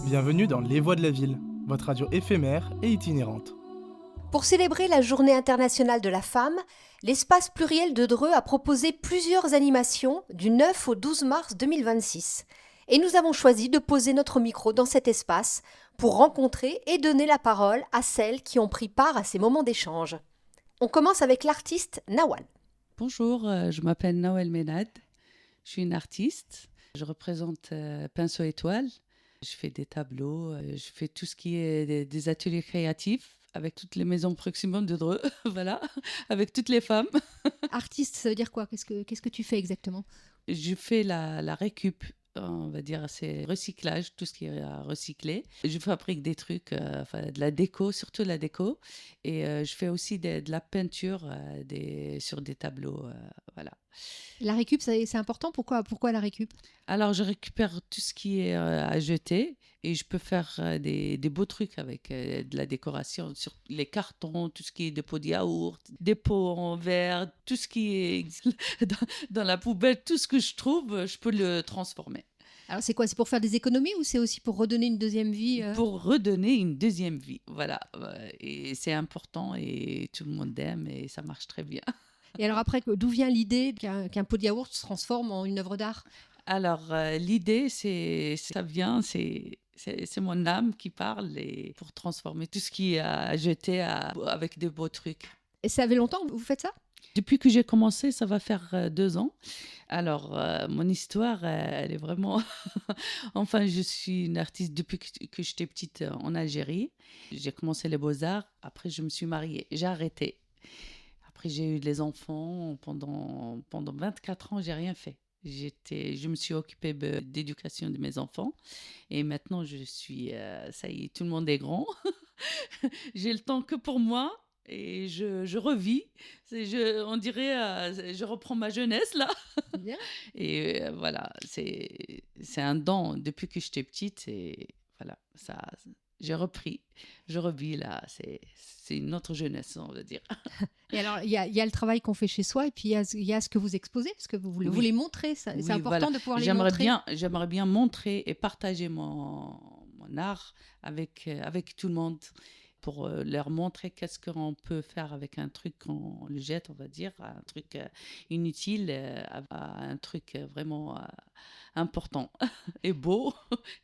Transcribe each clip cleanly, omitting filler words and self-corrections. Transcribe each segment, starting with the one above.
Bienvenue dans Les Voix de la Ville, votre radio éphémère et itinérante. Pour célébrer la Journée internationale de la femme, l'espace pluriel de Dreux a proposé plusieurs animations du 9 au 12 mars 2026. Et nous avons choisi de poser notre micro dans cet espace pour rencontrer et donner la parole à celles qui ont pris part à ces moments d'échange. On commence avec l'artiste Nawal. Bonjour, je m'appelle Nawal Menad, je suis une artiste, je représente Pinceau Étoile, je fais des tableaux, je fais tout ce qui est des ateliers créatifs avec toutes les maisons Proximum de Dreux, voilà, avec toutes les femmes. Artiste, ça veut dire quoi ? Qu'est-ce que tu fais exactement ? Je fais la récup, on va dire, c'est recyclage, tout ce qui est à recycler. Je fabrique des trucs, de la déco, surtout la déco. Et je fais aussi de la peinture sur des tableaux, voilà. La récup, c'est important. Pourquoi la récup ? Alors, je récupère tout ce qui est à jeter et je peux faire des beaux trucs avec de la décoration sur les cartons, tout ce qui est des pots de yaourt, des pots en verre, tout ce qui est dans la poubelle, tout ce que je trouve, je peux le transformer. Alors, c'est quoi ? C'est pour faire des économies ou c'est aussi pour redonner une deuxième vie Pour redonner une deuxième vie, voilà. Et c'est important et tout le monde aime et ça marche très bien. Et alors après, d'où vient l'idée qu'un pot de yaourt se transforme en une œuvre d'art ? Alors, l'idée, c'est mon âme qui parle et pour transformer tout ce qui est à jeter avec de beaux trucs. Et ça fait longtemps que vous faites ça ? Depuis que j'ai commencé, ça va faire 2 ans. Alors, mon histoire, elle est vraiment... Enfin, je suis une artiste depuis que j'étais petite en Algérie. J'ai commencé les beaux-arts. Après, je me suis mariée. J'ai arrêté. Après, j'ai eu les enfants. Pendant 24 ans, j'ai rien fait. Je me suis occupée d'éducation de mes enfants. Et maintenant, ça y est, tout le monde est grand. J'ai le temps que pour moi. Et je revis. On dirait, je reprends ma jeunesse, là. Bien. Et voilà, c'est un don. Depuis que j'étais petite, et voilà, ça... J'ai repris, je revis là, c'est une autre jeunesse, on va dire. Et alors, il y a le travail qu'on fait chez soi et puis il y a ce que vous exposez, parce que vous les montrez, c'est important voilà. de pouvoir les montrer. J'aimerais bien montrer et partager mon art avec tout le monde pour leur montrer qu'est-ce qu'on peut faire avec un truc qu'on le jette, on va dire, un truc inutile à un truc vraiment important et beau.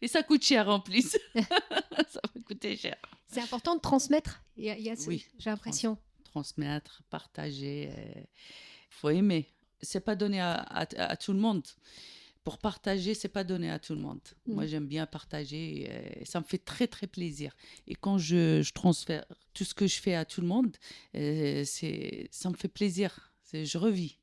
Et ça coûte cher en plus. Ça va coûter cher. C'est important de transmettre. Oui, j'ai l'impression. Transmettre, partager. Faut aimer. C'est pas donné à tout le monde. Pour partager, c'est pas donné à tout le monde. Moi, j'aime bien partager et ça me fait très, très plaisir. Et quand je transfère tout ce que je fais à tout le monde, ça me fait plaisir. Je revis.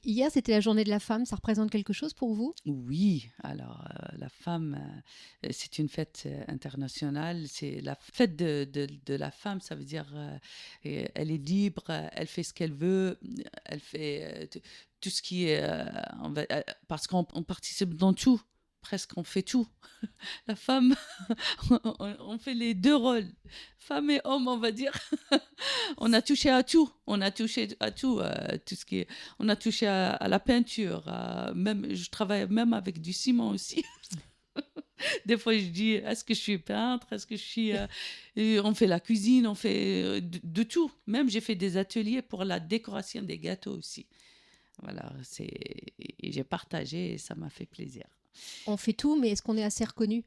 Hier, c'était la journée de la femme. Ça représente quelque chose pour vous ? Oui, alors la femme, c'est une fête internationale. C'est la fête de la femme, ça veut dire elle est libre, elle fait ce qu'elle veut, elle fait tout ce qui est... parce qu'on participe dans tout. Presque on fait tout. La femme, on fait les 2 rôles, femme et homme, on va dire. On a touché à tout. On a touché à tout, tout ce qui est. On a touché à la peinture. Même, je travaille même avec du ciment aussi. Des fois, je dis, est-ce que je suis peintre ? Est-ce que je suis... on fait la cuisine, on fait de tout. Même, j'ai fait des ateliers pour la décoration des gâteaux aussi. Voilà, et j'ai partagé et ça m'a fait plaisir. On fait tout, mais est-ce qu'on est assez reconnu ?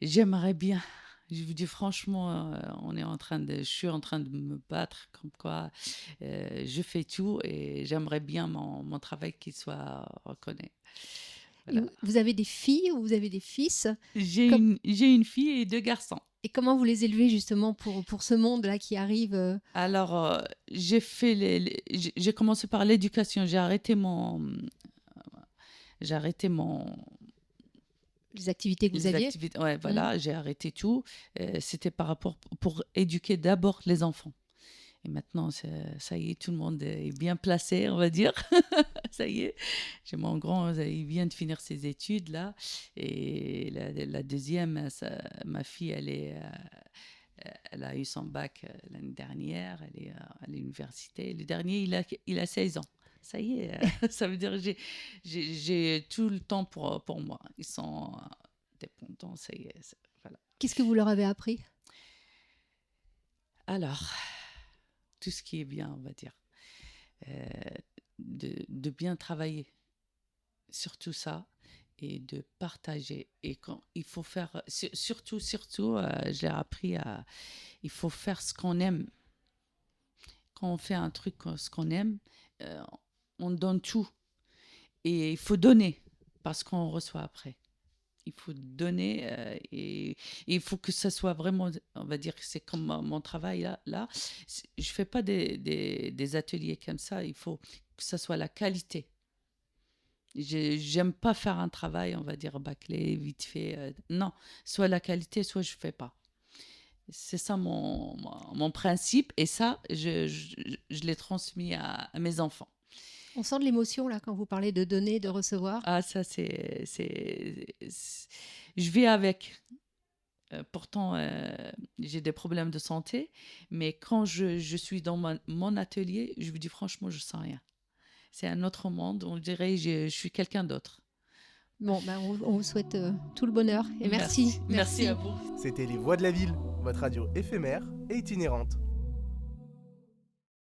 J'aimerais bien. Je vous dis franchement, je suis en train de me battre comme quoi je fais tout et j'aimerais bien mon travail qu'il soit reconnu. Voilà. Vous avez des filles ou vous avez des fils ? J'ai une fille et 2 garçons. Et comment vous les élevez justement pour ce monde-là qui arrive Alors, j'ai commencé par l'éducation. J'ai arrêté les activités que vous aviez ? Ouais, voilà, j'ai arrêté tout. C'était par rapport pour éduquer d'abord les enfants. Et maintenant, ça y est, tout le monde est bien placé, on va dire. Ça y est, j'ai mon grand, il vient de finir ses études là. Et la deuxième, ma fille, elle a eu son bac l'année dernière. Elle est à l'université. Le dernier, il a 16 ans. ça y est, ça veut dire que j'ai tout le temps pour moi. Ils sont dépendants, ça y est. Voilà. Qu'est-ce que vous leur avez appris? Alors, tout ce qui est bien, on va dire. De bien travailler sur tout ça et de partager. Et quand il faut faire, surtout, je l'ai appris il faut faire ce qu'on aime. Quand on fait un truc, ce qu'on aime, on donne tout. Et il faut donner parce qu'on reçoit après. Il faut donner et il faut que ça soit vraiment, on va dire que c'est comme mon travail là. Je ne fais pas des ateliers comme ça. Il faut que ça soit la qualité. J'aime pas faire un travail, on va dire, bâclé, vite fait. Non, soit la qualité, soit je ne fais pas. C'est ça mon principe et ça, je l'ai transmis à mes enfants. On sent de l'émotion là quand vous parlez de donner, de recevoir. Ah, ça, je vis avec. Pourtant, j'ai des problèmes de santé, mais quand je suis dans mon atelier, je vous dis franchement, je sens rien. C'est un autre monde, on dirait je suis quelqu'un d'autre. Bon, on vous souhaite tout le bonheur et merci. Merci à vous. C'était Les Voix de la Ville, votre radio éphémère et itinérante.